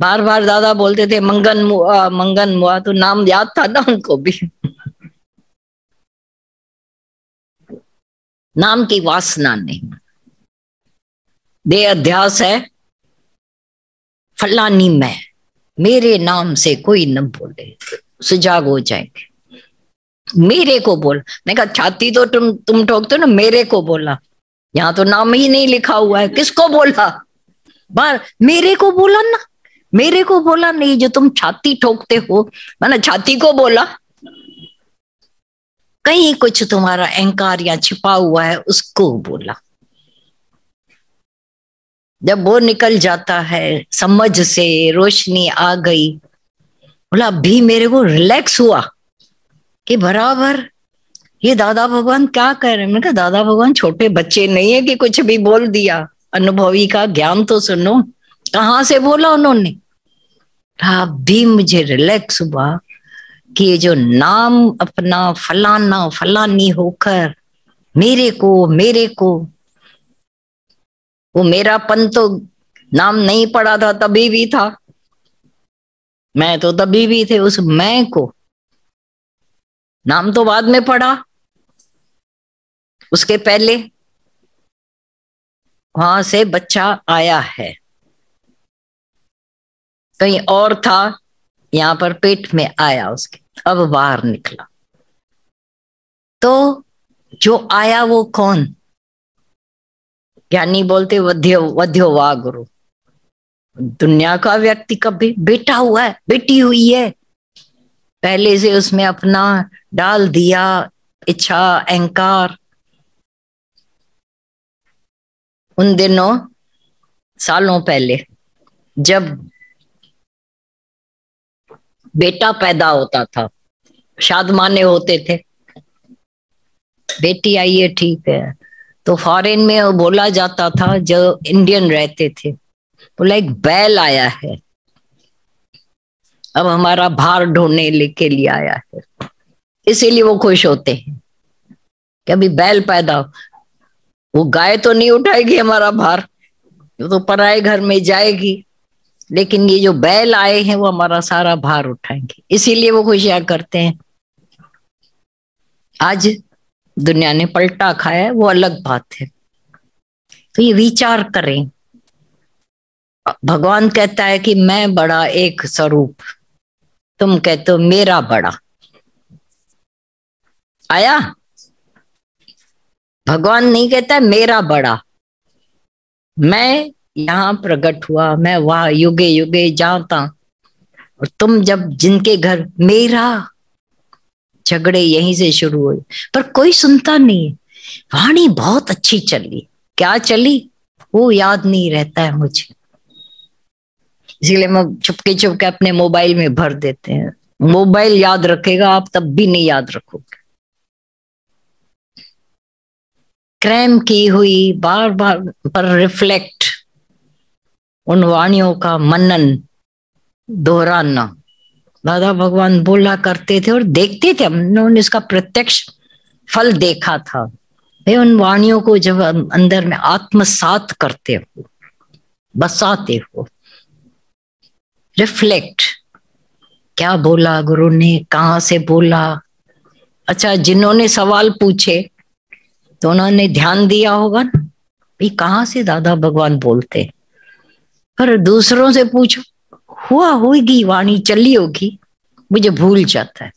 बार बार दादा बोलते थे मंगन मुआ मंगन मुआ, तो नाम याद था ना उनको भी। नाम की वासना नहीं, दे अध्यास है फलानी मैं, मेरे नाम से कोई न बोले, सुजाग हो जाएंगे। मेरे को बोल, मैं कहा छाती तो तुम ठोकते हो ना, मेरे को बोला, यहाँ तो नाम ही नहीं लिखा हुआ है, किसको बोला? बार मेरे को बोला ना, मेरे को बोला नहीं, जो तुम छाती ठोकते हो, मैंने छाती को बोला। कहीं कुछ तुम्हारा अहंकार या छिपा हुआ है, उसको बोला। जब वो निकल जाता है समझ से, रोशनी आ गई, बोला अभी मेरे को रिलैक्स हुआ कि बराबर ये दादा भगवान क्या कह रहे हैं। मैंने कहा दादा भगवान छोटे बच्चे नहीं है कि कुछ भी बोल दिया, अनुभवी का ज्ञान तो सुनो, कहाँ से बोला उन्होंने। अभी मुझे रिलैक्स हुआ कि ये जो नाम अपना फलाना फलानी होकर मेरे को, वो मेरापन तो नाम नहीं पड़ा था तभी भी था, मैं तो तभी भी थे, उस मैं को नाम तो बाद में पड़ा, उसके पहले वहां से बच्चा आया है, कहीं और था, यहाँ पर पेट में आया उसके, अब बाहर निकला। तो जो आया वो कौन? ज्ञानी बोलते वध्यो वा गुरु। दुनिया का व्यक्ति कभी बेटा हुआ है, बेटी हुई है, पहले से उसमें अपना डाल दिया इच्छा अहंकार। उन दिनों सालों पहले जब बेटा पैदा होता था, शादमाने होते थे, बेटी आई है ठीक है, तो फॉरेन में बोला जाता था, जो इंडियन रहते थे, बोला एक बैल आया है, अब हमारा भार ढोने लेके लिए आया है, इसीलिए वो खुश होते हैं कि अभी बैल पैदा। वो गाय तो नहीं उठाएगी हमारा भार, वो तो पराए घर में जाएगी, लेकिन ये जो बैल आए हैं वो हमारा सारा भार उठाएंगे, इसीलिए वो खुशियां करते हैं। आज दुनिया ने पलटा खाया है, वो अलग बात है। तो ये विचार करें, भगवान कहता है कि मैं बड़ा एक स्वरूप, तुम कहते हो मेरा बड़ा। आया भगवान नहीं कहता है मेरा बड़ा, मैं यहां प्रकट हुआ, मैं वहां युगे युगे जाता, और तुम जब जिनके घर मेरा, झगड़े यहीं से शुरू हुए, पर कोई सुनता नहीं है। वाणी बहुत अच्छी चली, क्या चली वो याद नहीं रहता है मुझे, इसीलिए मैं चुपके अपने मोबाइल में भर देते हैं। मोबाइल याद रखेगा, आप तब भी नहीं याद रखोगे। क्रैम की हुई बार बार पर रिफ्लेक्ट, उन वाणियों का मनन दोहराना, दादा भगवान बोला करते थे और देखते थे, हमने इसका प्रत्यक्ष फल देखा था। वे उन वाणियों को जब अंदर में आत्मसात करते हो, बसाते हो, रिफ्लेक्ट, क्या बोला गुरु ने, कहाँ से बोला। अच्छा, जिन्होंने सवाल पूछे तो उन्होंने ध्यान दिया होगा ना, भाई कहाँ से दादा भगवान बोलते, पर दूसरों से पूछो, हुआ होगी वाणी चली होगी, मुझे भूल जाता है।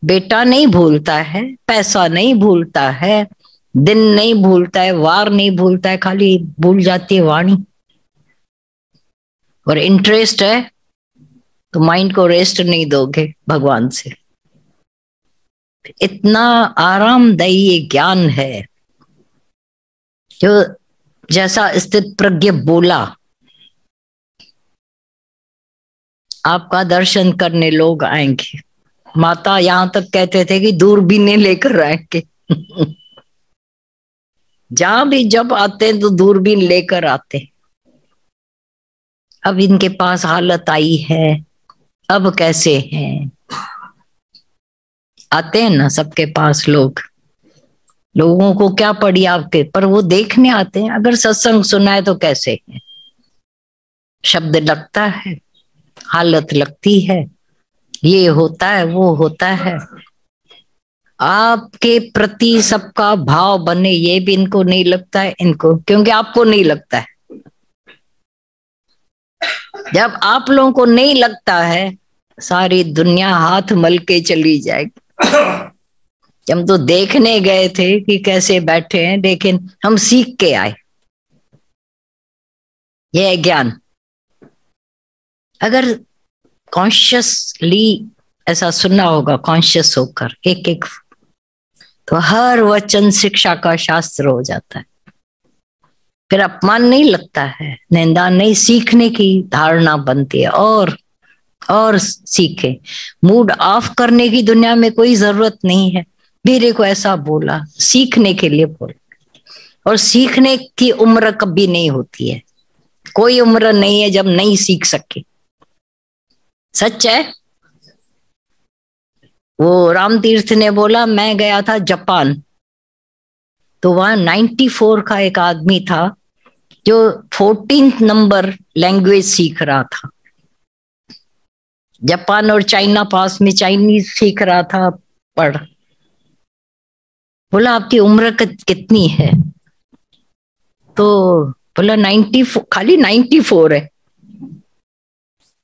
बेटा नहीं भूलता है, पैसा नहीं भूलता है, दिन नहीं भूलता है, वार नहीं भूलता है, खाली भूल जाती है वाणी। और इंटरेस्ट है तो माइंड को रेस्ट नहीं दोगे भगवान से। इतना आरामदायी ज्ञान है, जो जैसा स्थित प्रज्ञ बोला, आपका दर्शन करने लोग आएंगे। माता यहां तक कहते थे कि दूरबीनें लेकर आएंगे। जहां भी जब आते हैं तो दूरबीन लेकर आते हैं। अब इनके पास हालत आई है, अब कैसे हैं, आते हैं ना सबके पास लोग, लोगों को क्या पड़ी आपके, पर वो देखने आते हैं। अगर सत्संग सुना है तो कैसे है, शब्द लगता है, हालत लगती है, ये होता है वो होता है। आपके प्रति सबका भाव बने, ये भी इनको नहीं लगता है, इनको, क्योंकि आपको नहीं लगता है। जब आप लोगों को नहीं लगता है, सारी दुनिया हाथ मल के चली जाएगी। हम तो देखने गए थे कि कैसे बैठे हैं, लेकिन हम सीख के आए। यह है ज्ञान। अगर कॉन्शियसली ऐसा सुनना होगा, कॉन्शियस होकर एक एक, तो हर वचन शिक्षा का शास्त्र हो जाता है। फिर अपमान नहीं लगता है, निंदा नहीं, सीखने की धारणा बनती है। और सीखे। मूड ऑफ करने की दुनिया में कोई जरूरत नहीं है। मेरे को ऐसा बोला, सीखने के लिए बोला। और सीखने की उम्र कभी नहीं होती है, कोई उम्र नहीं है जब नहीं सीख सके। सच है। वो राम तीर्थ ने बोला, मैं गया था जापान, तो वहां 94 का एक आदमी था जो 14th नंबर लैंग्वेज सीख रहा था। जापान और चाइना पास में, चाइनीज सीख रहा था पढ़। बोला आपकी उम्र कितनी है? तो बोला 94, खाली 94 है।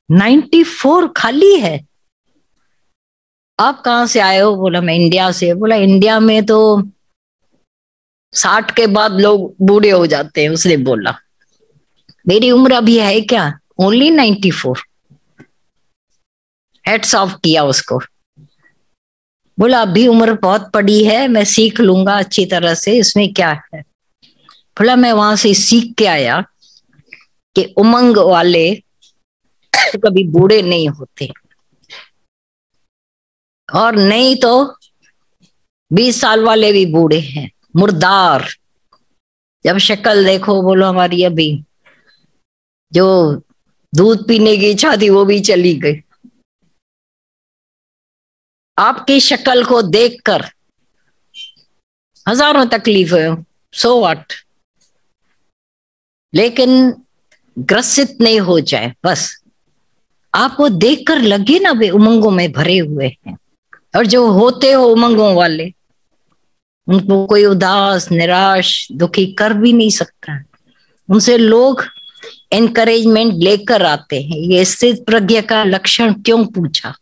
94 खाली है। आप कहाँ से आए हो? बोला मैं इंडिया से। बोला इंडिया में तो 60 के बाद लोग बूढ़े हो जाते हैं। उसने बोला मेरी उम्र अभी है क्या? ओनली 94। हेड्स ऑफ किया उसको। बोला अभी उम्र बहुत पड़ी है, मैं सीख लूंगा अच्छी तरह से, इसमें क्या है। बोला मैं वहां से सीख के आया कि उमंग वाले कभी बूढ़े नहीं होते, और नहीं तो 20 साल वाले भी बूढ़े हैं, मुर्दार। जब शक्ल देखो, बोलो हमारी अभी जो दूध पीने की इच्छा थी वो भी चली गई। आपकी शक्ल को देखकर हजारों तकलीफें, सो व्हाट, लेकिन ग्रसित नहीं हो जाए बस। आपको देखकर लगे ना वे उमंगों में भरे हुए हैं। और जो होते हो उमंगों वाले, उनको कोई उदास निराश दुखी कर भी नहीं सकता। उनसे लोग एनकरेजमेंट लेकर आते हैं। ये स्थित प्रज्ञा का लक्षण क्यों पूछा?